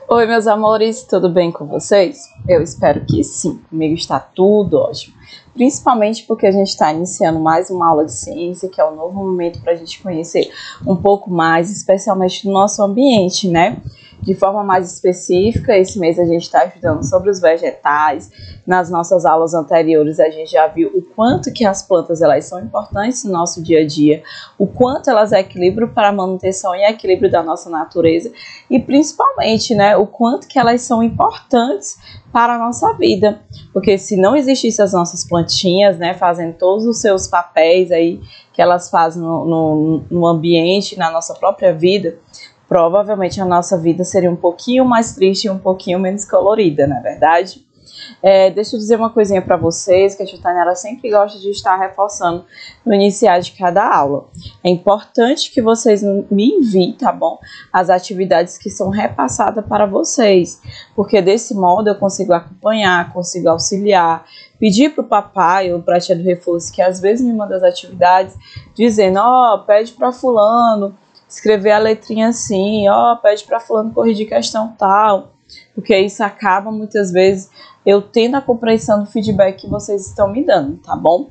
Oi, meus amores, tudo bem com vocês? Eu espero que sim, comigo está tudo ótimo. Principalmente porque a gente está iniciando mais uma aula de ciência, que é um novo momento para a gente conhecer um pouco mais, especialmente do nosso ambiente, né? De forma mais específica, esse mês a gente está estudando sobre os vegetais. Nas nossas aulas anteriores a gente já viu o quanto que as plantas elas são importantes no nosso dia a dia, o quanto elas equilibram para a manutenção e equilíbrio da nossa natureza e principalmente, né, o quanto que elas são importantes para a nossa vida, porque se não existissem as nossas plantinhas, né, fazendo todos os seus papéis aí que elas fazem no ambiente, na nossa própria vida, provavelmente a nossa vida seria um pouquinho mais triste e um pouquinho menos colorida, não é verdade? Deixa eu dizer uma coisinha para vocês, que a Titaniara sempre gosta de estar reforçando no iniciar de cada aula. É importante que vocês me enviem, tá bom? As atividades que são repassadas para vocês, porque desse modo eu consigo acompanhar, consigo auxiliar, pedir para o papai ou para a tia do reforço, que às vezes me manda as atividades, dizendo, pede para fulano escrever a letrinha assim, pede para fulano corrigir questão tal, porque isso acaba muitas vezes eu tendo a compreensão do feedback que vocês estão me dando, tá bom?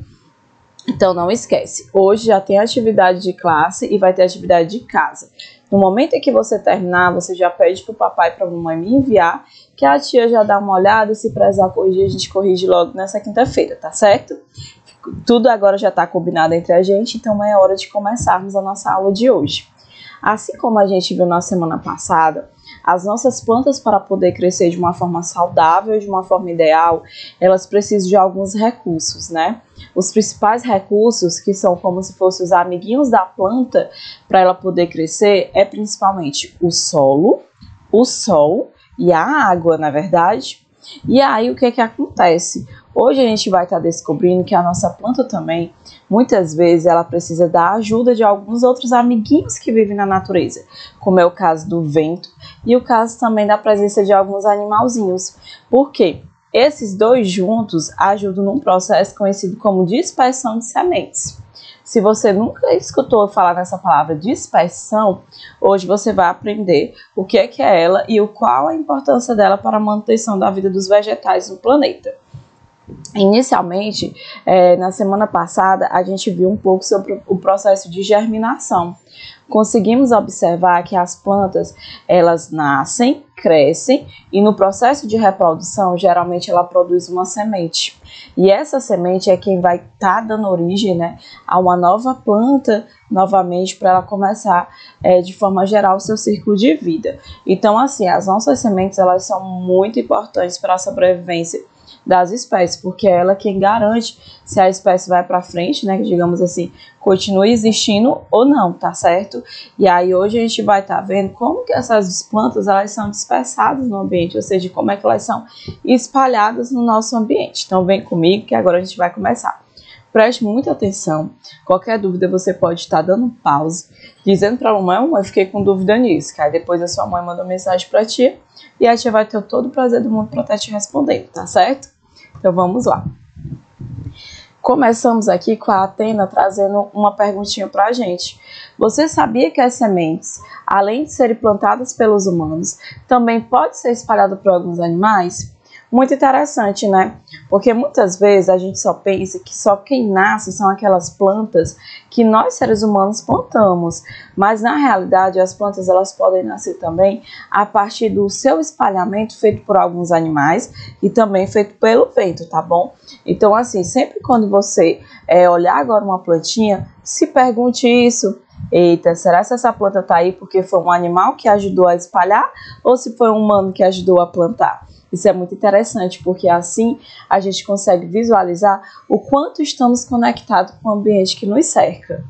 Então não esquece, hoje já tem atividade de classe e vai ter atividade de casa. No momento em que você terminar, você já pede para o papai e para a mamãe me enviar, que a tia já dá uma olhada e se precisar corrigir, a gente corrige logo nessa quinta-feira, tá certo? Tudo agora já está combinado entre a gente, então é hora de começarmos a nossa aula de hoje. Assim como a gente viu na semana passada, as nossas plantas, para poder crescer de uma forma saudável, de uma forma ideal, elas precisam de alguns recursos, né? Os principais recursos, que são como se fossem os amiguinhos da planta, para ela poder crescer, é principalmente o solo, o sol e a água, na verdade. E aí, o que acontece? Hoje a gente vai estar descobrindo que a nossa planta também, muitas vezes, ela precisa da ajuda de alguns outros amiguinhos que vivem na natureza, como é o caso do vento e o caso também da presença de alguns animalzinhos. Por quê? Esses dois juntos ajudam num processo conhecido como dispersão de sementes. Se você nunca escutou falar nessa palavra dispersão, hoje você vai aprender o que é ela e qual a importância dela para a manutenção da vida dos vegetais no planeta. Inicialmente, na semana passada, a gente viu um pouco sobre o processo de germinação. Conseguimos observar que as plantas, elas nascem, crescem e no processo de reprodução, geralmente ela produz uma semente. E essa semente é quem vai estar dando origem, né, a uma nova planta, novamente, para ela começar, de forma geral, o seu ciclo de vida. Então, assim, as nossas sementes, elas são muito importantes para a sobrevivência das espécies, porque é ela quem garante se a espécie vai para frente, né, que digamos assim, continue existindo ou não, tá certo? E aí hoje a gente vai estar vendo como que essas plantas elas são dispersadas no ambiente, ou seja, como é que elas são espalhadas no nosso ambiente. Então vem comigo que agora a gente vai começar. Preste muita atenção, qualquer dúvida você pode estar dando pause, dizendo para a mamãe, eu fiquei com dúvida nisso, que aí depois a sua mãe manda uma mensagem para a tia e a tia vai ter todo o prazer do mundo para estar te respondendo, tá certo? Então vamos lá. Começamos aqui com a Atena trazendo uma perguntinha para a gente. Você sabia que as sementes, além de serem plantadas pelos humanos, também podem ser espalhadas por alguns animais? Muito interessante, né? Porque muitas vezes a gente só pensa que só quem nasce são aquelas plantas que nós seres humanos plantamos, mas na realidade as plantas elas podem nascer também a partir do seu espalhamento feito por alguns animais e também feito pelo vento, tá bom? Então assim, sempre quando você olhar agora uma plantinha, se pergunte isso. Eita, será que essa planta tá aí porque foi um animal que ajudou a espalhar ou se foi um humano que ajudou a plantar? Isso é muito interessante, porque assim a gente consegue visualizar o quanto estamos conectados com o ambiente que nos cerca.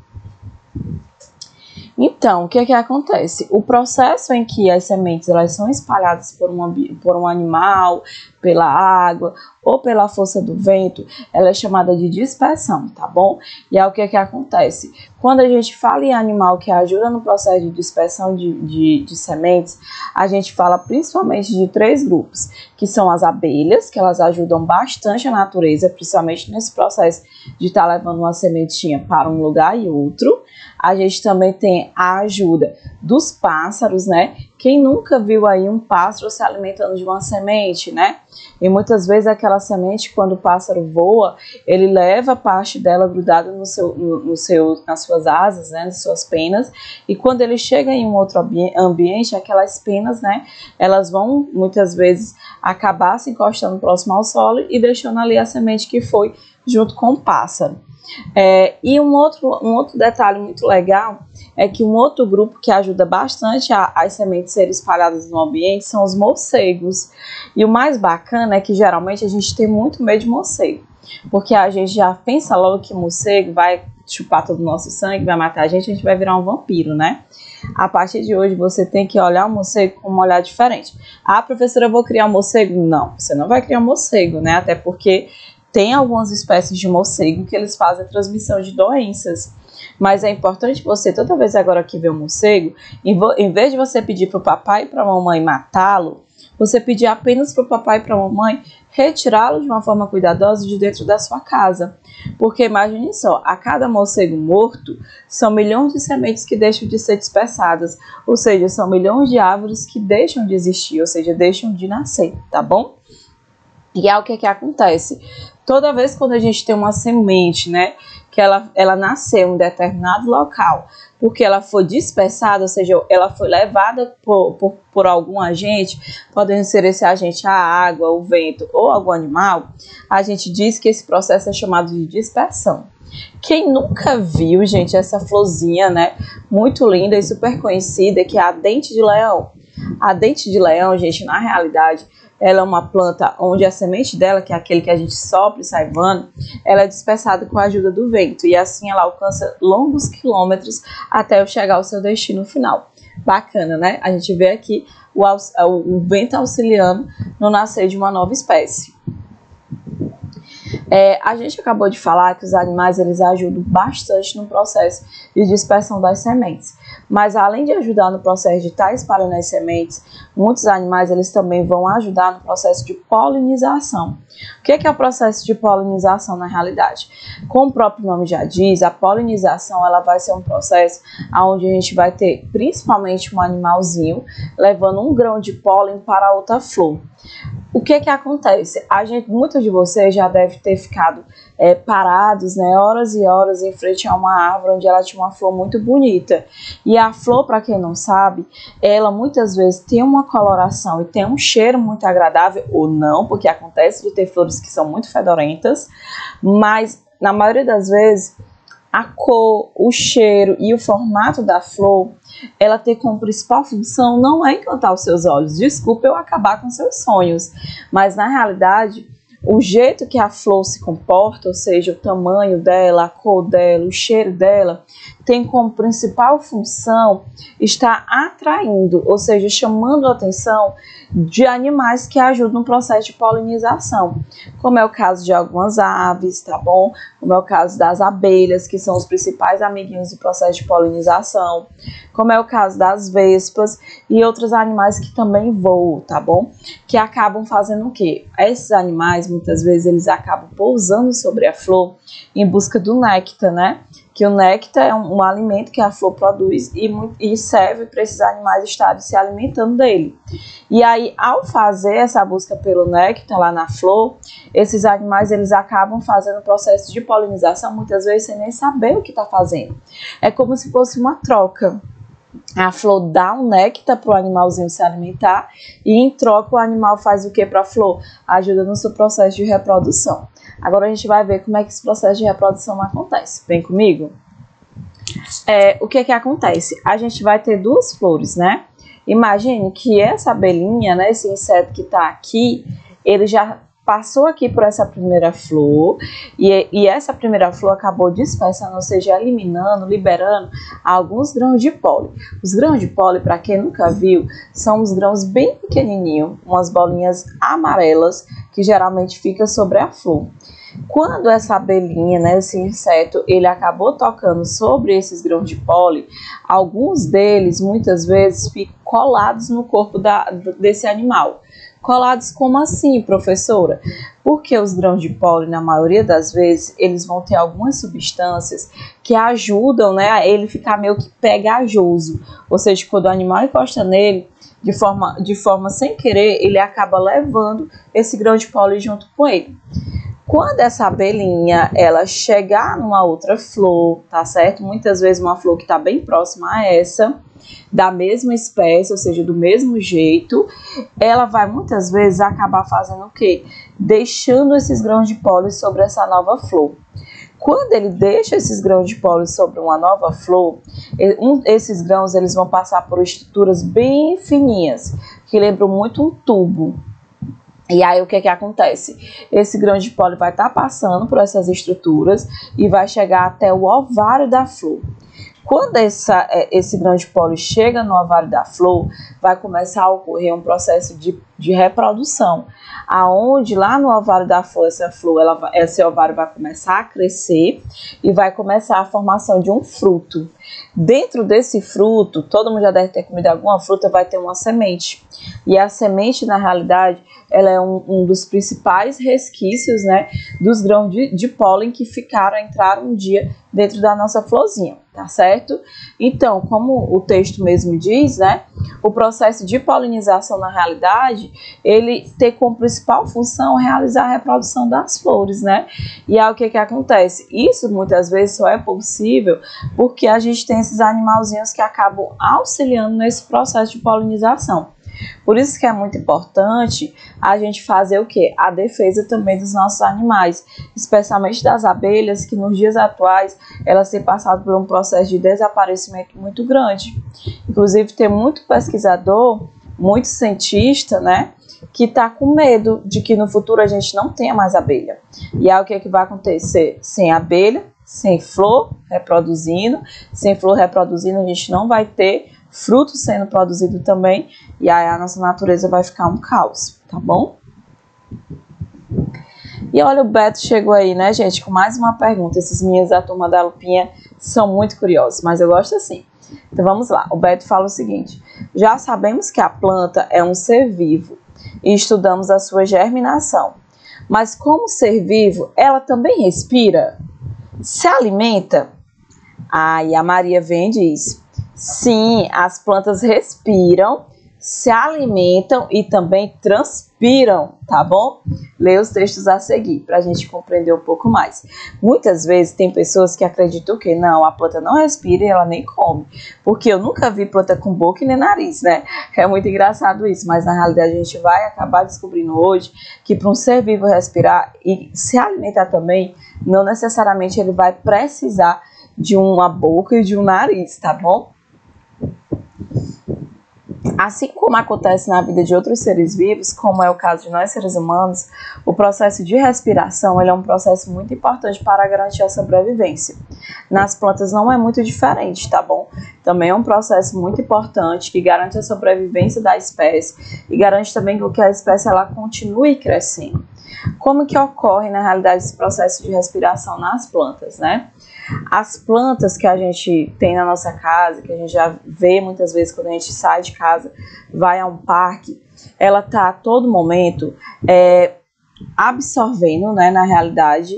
Então, o que acontece? O processo em que as sementes elas são espalhadas por um animal, pela água ou pela força do vento, ela é chamada de dispersão, tá bom? E aí o que acontece? Quando a gente fala em animal que ajuda no processo de dispersão de sementes, a gente fala principalmente de 3 grupos, que são as abelhas, que elas ajudam bastante a natureza, principalmente nesse processo de estar levando uma sementinha para um lugar e outro. A gente também tem a ajuda dos pássaros, né, Quem nunca viu aí um pássaro se alimentando de uma semente, né? E muitas vezes aquela semente, quando o pássaro voa, ele leva parte dela grudada nas suas asas, né, nas suas penas, e quando ele chega em um outro ambiente, aquelas penas, né, elas vão muitas vezes acabar se encostando próximo ao solo e deixando ali a semente que foi junto com o pássaro. E um outro detalhe muito legal é que um outro grupo que ajuda bastante as sementes serem espalhadas no ambiente são os morcegos. E o mais bacana é que geralmente a gente tem muito medo de morcego, porque a gente já pensa logo que o morcego vai chupar todo o nosso sangue, vai matar a gente vai virar um vampiro, né? A partir de hoje você tem que olhar o morcego com um olhar diferente. Ah, professora, eu vou criar um morcego? Não, você não vai criar um morcego, né? Até porque tem algumas espécies de morcego que eles fazem a transmissão de doenças. Mas é importante você, toda vez agora que vê um morcego, em vez de você pedir para o papai e para a mamãe matá-lo, você pedir apenas para o papai e para a mamãe retirá-lo de uma forma cuidadosa de dentro da sua casa. Porque imagine só, a cada morcego morto, são milhões de sementes que deixam de ser dispersadas. Ou seja, são milhões de árvores que deixam de existir, ou seja, deixam de nascer, tá bom? E é o que acontece. Toda vez quando a gente tem uma semente, né, que ela nasceu em determinado local, porque ela foi dispersada, ou seja, ela foi levada por algum agente, podendo ser esse agente a água, o vento ou algum animal, a gente diz que esse processo é chamado de dispersão. Quem nunca viu, gente, essa florzinha, né, muito linda e super conhecida, que é a dente de leão? A dente de leão, gente, na realidade, ela é uma planta onde a semente dela, que é aquele que a gente sopra e sai voando, ela é dispersada com a ajuda do vento. E assim ela alcança longos quilômetros até chegar ao seu destino final. Bacana, né? A gente vê aqui o vento auxiliando no nascer de uma nova espécie. A gente acabou de falar que os animais eles ajudam bastante no processo de dispersão das sementes. Mas além de ajudar no processo de estar espalhando as sementes, muitos animais eles também vão ajudar no processo de polinização. O que é o processo de polinização na realidade? Como o próprio nome já diz, a polinização ela vai ser um processo onde a gente vai ter principalmente um animalzinho levando um grão de pólen para outra flor. O que acontece? Muitos de vocês já devem ter ficado parados, né, horas e horas em frente a uma árvore onde ela tinha uma flor muito bonita. E a flor, para quem não sabe, ela muitas vezes tem uma coloração e tem um cheiro muito agradável, ou não, porque acontece de ter flores que são muito fedorentas, mas na maioria das vezes a cor, o cheiro e o formato da flor, ela tem como principal função não é encantar os seus olhos, desculpa eu acabar com seus sonhos, mas na realidade o jeito que a flor se comporta, ou seja, o tamanho dela, a cor dela, o cheiro dela, tem como principal função estar atraindo, ou seja, chamando a atenção de animais que ajudam no processo de polinização, como é o caso de algumas aves, tá bom? Como é o caso das abelhas, que são os principais amiguinhos do processo de polinização, como é o caso das vespas e outros animais que também voam, tá bom? Que acabam fazendo o quê? Esses animais, muitas vezes, eles acabam pousando sobre a flor em busca do néctar, né? Que o néctar é um alimento que a flor produz e serve para esses animais estarem se alimentando dele. E aí, ao fazer essa busca pelo néctar lá na flor, esses animais eles acabam fazendo o processo de polinização, muitas vezes sem nem saber o que está fazendo. É como se fosse uma troca. A flor dá um néctar para o animalzinho se alimentar e em troca o animal faz o que para a flor? Ajuda no seu processo de reprodução. Agora a gente vai ver como é que esse processo de reprodução acontece. Vem comigo? O que acontece? A gente vai ter duas flores, né? Imagine que essa abelhinha, né, esse inseto que está aqui, ele já passou aqui por essa primeira flor e essa primeira flor acabou dispersando, ou seja, eliminando, liberando alguns grãos de pólen. Os grãos de pólen, para quem nunca viu, são uns grãos bem pequenininhos, umas bolinhas amarelas que geralmente ficam sobre a flor. Quando essa abelhinha, né, esse inseto, ele acabou tocando sobre esses grãos de pólen, alguns deles, muitas vezes, ficam colados no corpo desse animal. Colados como assim, professora? Porque os grãos de pólen, na maioria das vezes, eles vão ter algumas substâncias que ajudam, né, a ele ficar meio que pegajoso. Ou seja, quando o animal encosta nele, de forma sem querer, ele acaba levando esse grão de pólen junto com ele. Quando essa abelhinha, ela chegar numa outra flor, tá certo? Muitas vezes uma flor que está bem próxima a essa, da mesma espécie, ou seja, do mesmo jeito, ela vai muitas vezes acabar fazendo o quê? Deixando esses grãos de pólen sobre essa nova flor. Quando ele deixa esses grãos de pólen sobre uma nova flor, esses grãos eles vão passar por estruturas bem fininhas, que lembram muito um tubo. E aí o que acontece? Esse grão de pólen vai estar passando por essas estruturas e vai chegar até o ovário da flor. Quando esse grão de pólen chega no ovário da flor, vai começar a ocorrer um processo de reprodução, aonde lá no ovário da flor, esse ovário vai começar a crescer e vai começar a formação de um fruto. Dentro desse fruto, todo mundo já deve ter comido alguma fruta, vai ter uma semente. E a semente, na realidade, ela é um dos principais resquícios, né, dos grãos de pólen que entraram um dia dentro da nossa florzinha, tá certo? Então, como o texto mesmo diz, né, o processo de polinização, na realidade, ele tem como principal função realizar a reprodução das flores, né? E aí o que acontece? Isso muitas vezes só é possível porque a gente tem esses animalzinhos que acabam auxiliando nesse processo de polinização. Por isso que é muito importante a gente fazer o quê? A defesa também dos nossos animais, especialmente das abelhas, que nos dias atuais elas têm passado por um processo de desaparecimento muito grande. Inclusive tem muito pesquisador, muito cientista, né, que está com medo de que no futuro a gente não tenha mais abelha. E aí o que vai acontecer? Sem abelha, sem flor reproduzindo, a gente não vai ter fruto sendo produzido também, e aí a nossa natureza vai ficar um caos, tá bom? E olha, o Beto chegou aí, né, gente, com mais uma pergunta. Esses meninos da turma da Lupinha são muito curiosos, mas eu gosto assim. Então vamos lá, o Beto fala o seguinte: já sabemos que a planta é um ser vivo e estudamos a sua germinação, mas como ser vivo, ela também respira? Se alimenta? E a Maria vem e diz: sim, as plantas respiram, se alimentam e também transpiram, tá bom? Leia os textos a seguir para a gente compreender um pouco mais. Muitas vezes tem pessoas que acreditam que não, a planta não respira e ela nem come, porque eu nunca vi planta com boca e nem nariz, né? É muito engraçado isso, mas na realidade a gente vai acabar descobrindo hoje que para um ser vivo respirar e se alimentar também, não necessariamente ele vai precisar de uma boca e de um nariz, tá bom? Assim como acontece na vida de outros seres vivos, como é o caso de nós seres humanos, o processo de respiração ele é um processo muito importante para garantir a sobrevivência. Nas plantas não é muito diferente, tá bom? Também é um processo muito importante que garante a sobrevivência da espécie e garante também que a espécie ela continue crescendo. Como que ocorre na realidade esse processo de respiração nas plantas, né? As plantas que a gente tem na nossa casa, que a gente já vê muitas vezes quando a gente sai de casa, vai a um parque, ela está a todo momento absorvendo, né, na realidade,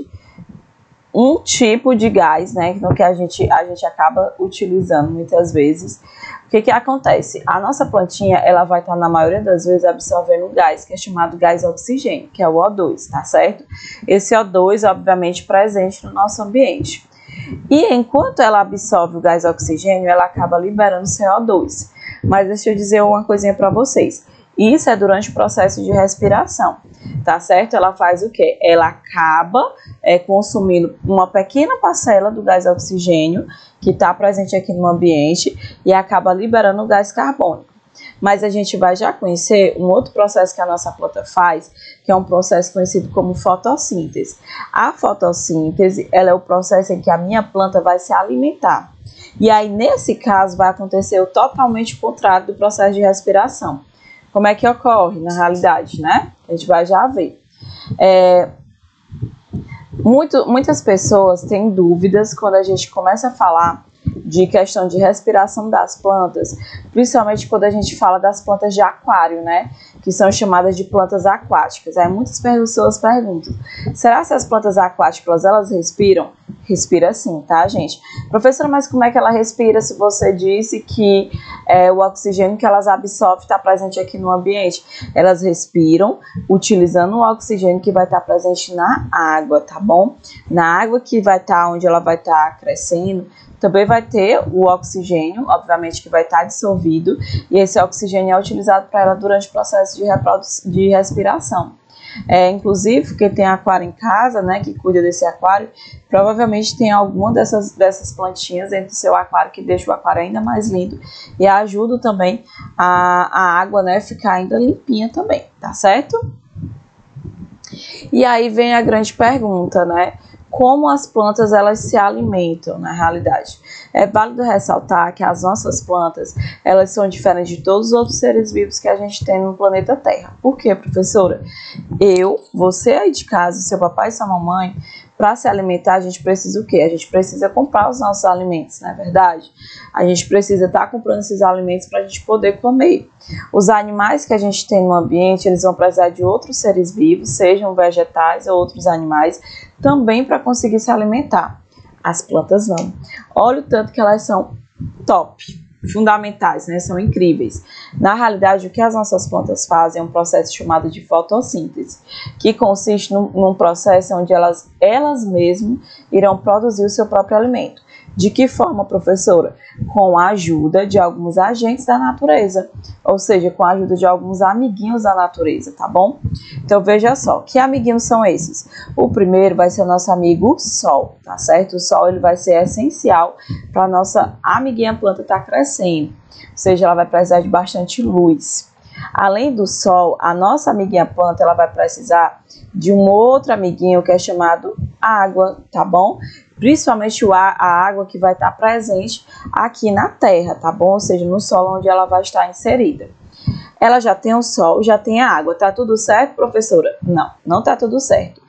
um tipo de gás, né, que a gente acaba utilizando muitas vezes. O que acontece? A nossa plantinha, ela vai estar na maioria das vezes absorvendo um gás, que é chamado gás oxigênio, que é o O2, tá certo? Esse O2, obviamente, presente no nosso ambiente. E enquanto ela absorve o gás oxigênio, ela acaba liberando CO2. Mas deixa eu dizer uma coisinha para vocês. Isso é durante o processo de respiração, tá certo? Ela faz o quê? Ela acaba consumindo uma pequena parcela do gás oxigênio que está presente aqui no ambiente e acaba liberando o gás carbônico. Mas a gente vai já conhecer um outro processo que a nossa planta faz, que é um processo conhecido como fotossíntese. A fotossíntese, ela é o processo em que a minha planta vai se alimentar. E aí, nesse caso, vai acontecer o totalmente contrário do processo de respiração. Como é que ocorre na realidade, né? A gente vai já ver. Muitas pessoas têm dúvidas quando a gente começa a falar de questão de respiração das plantas, principalmente quando a gente fala das plantas de aquário, né? Que são chamadas de plantas aquáticas. Aí muitas pessoas perguntam: será que as plantas aquáticas elas respiram? Respira sim, tá, gente? Professora, mas como é que ela respira se você disse que o oxigênio que elas absorvem está presente aqui no ambiente? Elas respiram utilizando o oxigênio que vai estar presente na água, tá bom? Na água que vai estar onde ela vai estar crescendo, também vai ter o oxigênio, obviamente que vai estar dissolvido, e esse oxigênio é utilizado para ela durante o processo de respiração. Inclusive, quem tem aquário em casa, né, que cuida desse aquário, provavelmente tem alguma dessas plantinhas dentro do seu aquário que deixa o aquário ainda mais lindo e ajuda também a água, né, ficar ainda limpinha também, tá certo? E aí vem a grande pergunta, né? Como as plantas elas se alimentam na realidade? É válido ressaltar que as nossas plantas elas são diferentes de todos os outros seres vivos que a gente tem no planeta Terra. Por quê, professora? Você aí de casa, seu papai e sua mamãe, para se alimentar a gente precisa o quê? A gente precisa comprar os nossos alimentos, não é verdade? A gente precisa estar comprando esses alimentos para a gente poder comer. Os animais que a gente tem no ambiente, eles vão precisar de outros seres vivos, sejam vegetais ou outros animais, também para conseguir se alimentar. As plantas não. Olha o tanto que elas são top, fundamentais, né? São incríveis. Na realidade, o que as nossas plantas fazem é um processo chamado de fotossíntese, que consiste num processo onde elas mesmas irão produzir o seu próprio alimento. De que forma, professora? Com a ajuda de alguns agentes da natureza, ou seja, com a ajuda de alguns amiguinhos da natureza, tá bom? Então, veja só, que amiguinhos são esses? O primeiro vai ser o nosso amigo Sol, tá certo? O Sol ele vai ser essencial para a nossa amiguinha planta estar crescendo, ou seja, ela vai precisar de bastante luz. Além do Sol, a nossa amiguinha planta ela vai precisar de um outro amiguinho que é chamado água, tá bom? Principalmente a água que vai estar presente aqui na terra, tá bom? Ou seja, no solo onde ela vai estar inserida. Ela já tem o sol, já tem a água. Tá tudo certo, professora? Não, não tá tudo certo.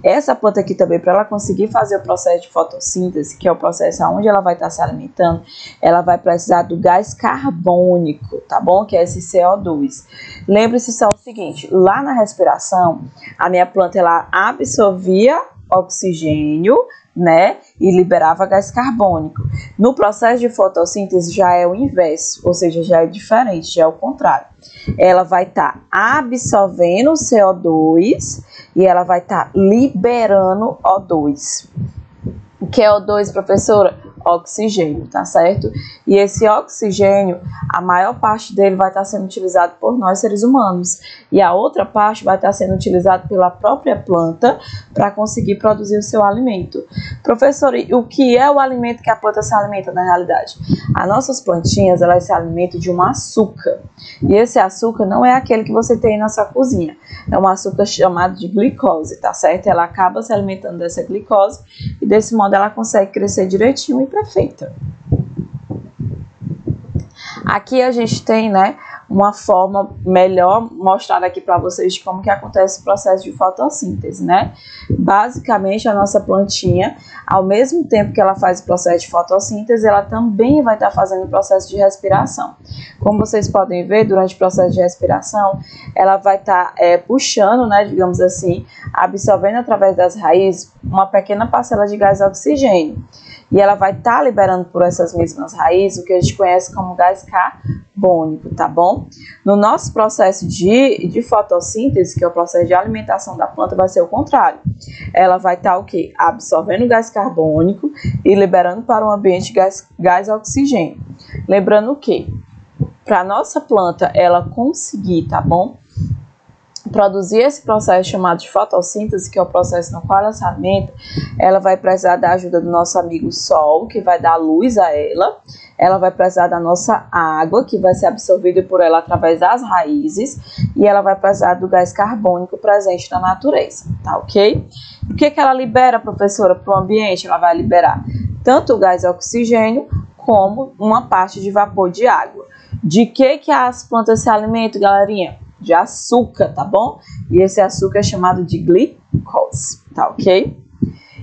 Essa planta aqui também, para ela conseguir fazer o processo de fotossíntese, que é o processo onde ela vai estar se alimentando, ela vai precisar do gás carbônico, tá bom? Que é esse CO2. Lembre-se só o seguinte, lá na respiração, a minha planta ela absorvia oxigênio, né, e liberava gás carbônico. No processo de fotossíntese já é o inverso, ou seja, já é diferente, já é o contrário. Ela vai estar absorvendo CO2 e ela vai estar liberando O2. O que é O2, professora? Oxigênio, tá certo? E esse oxigênio, a maior parte dele vai estar sendo utilizado por nós seres humanos e a outra parte vai estar sendo utilizada pela própria planta para conseguir produzir o seu alimento. Professor, e o que é o alimento que a planta se alimenta na realidade? As nossas plantinhas, elas se alimentam de um açúcar e esse açúcar não é aquele que você tem na sua cozinha, é um açúcar chamado de glicose, tá certo? Ela acaba se alimentando dessa glicose e desse modo ela consegue crescer direitinho e perfeita. Aqui a gente tem, né, uma forma melhor mostrada aqui para vocês de como que acontece o processo de fotossíntese, né? Basicamente, a nossa plantinha, ao mesmo tempo que ela faz o processo de fotossíntese, ela também vai estar fazendo o processo de respiração. Como vocês podem ver, durante o processo de respiração, ela vai estar puxando, né, digamos assim, absorvendo através das raízes uma pequena parcela de gás oxigênio. E ela vai estar liberando por essas mesmas raízes o que a gente conhece como gás carbônico, tá bom? No nosso processo de fotossíntese, que é o processo de alimentação da planta, vai ser o contrário. Ela vai estar o quê? Absorvendo gás carbônico e liberando para o ambiente gás oxigênio. Lembrando o quê? Para a nossa planta ela conseguir, tá bom? Produzir esse processo chamado de fotossíntese, que é o processo no qual ela se alimenta, ela vai precisar da ajuda do nosso amigo Sol, que vai dar luz a ela vai precisar da nossa água, que vai ser absorvida por ela através das raízes, e ela vai precisar do gás carbônico presente na natureza, tá ok? O que ela libera, professora, para o ambiente? Ela vai liberar tanto o gás oxigênio, como uma parte de vapor de água. De que as plantas se alimentam, galerinha? De açúcar, tá bom? E esse açúcar é chamado de glicose, tá ok?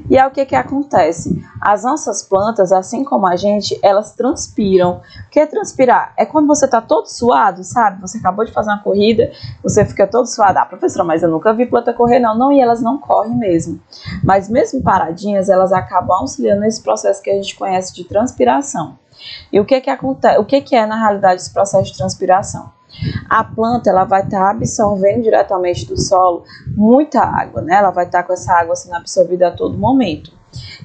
E aí o que acontece? As nossas plantas, assim como a gente, elas transpiram. O que é transpirar? É quando você está todo suado, sabe? Você acabou de fazer uma corrida, você fica todo suado. Ah, professora, mas eu nunca vi planta correr, não. Não, e elas não correm mesmo. Mas mesmo paradinhas, elas acabam auxiliando nesse processo que a gente conhece de transpiração. E o que acontece? O que é, na realidade, esse processo de transpiração? A planta ela vai estar absorvendo diretamente do solo muita água, né? Ela vai estar com essa água sendo absorvida a todo momento.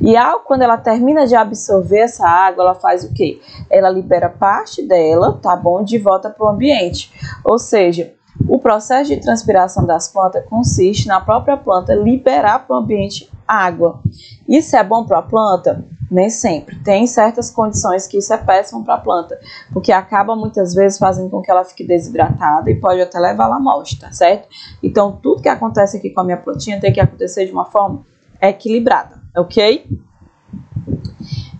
E quando ela termina de absorver essa água, ela faz o quê? Ela libera parte dela, tá bom? De volta para o ambiente. Ou seja, o processo de transpiração das plantas consiste na própria planta liberar para o ambiente água. Isso é bom para a planta? Nem sempre. Tem certas condições que isso é péssimo para a planta, porque acaba muitas vezes fazendo com que ela fique desidratada e pode até levá-la à morte, tá certo? Então, tudo que acontece aqui com a minha plantinha tem que acontecer de uma forma equilibrada, ok?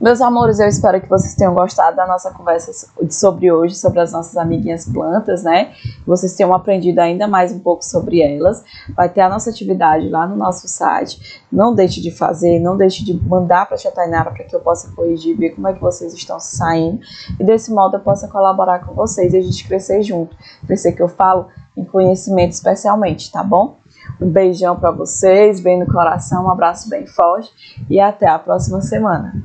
Meus amores, eu espero que vocês tenham gostado da nossa conversa sobre hoje, sobre as nossas amiguinhas plantas, né? Que vocês tenham aprendido ainda mais um pouco sobre elas. Vai ter a nossa atividade lá no nosso site. Não deixe de fazer, não deixe de mandar para a Tia Tainara para que eu possa corrigir, ver como é que vocês estão se saindo. E desse modo eu possa colaborar com vocês e a gente crescer junto. Crescer que eu falo em conhecimento especialmente, tá bom? Um beijão para vocês, bem no coração, um abraço bem forte e até a próxima semana.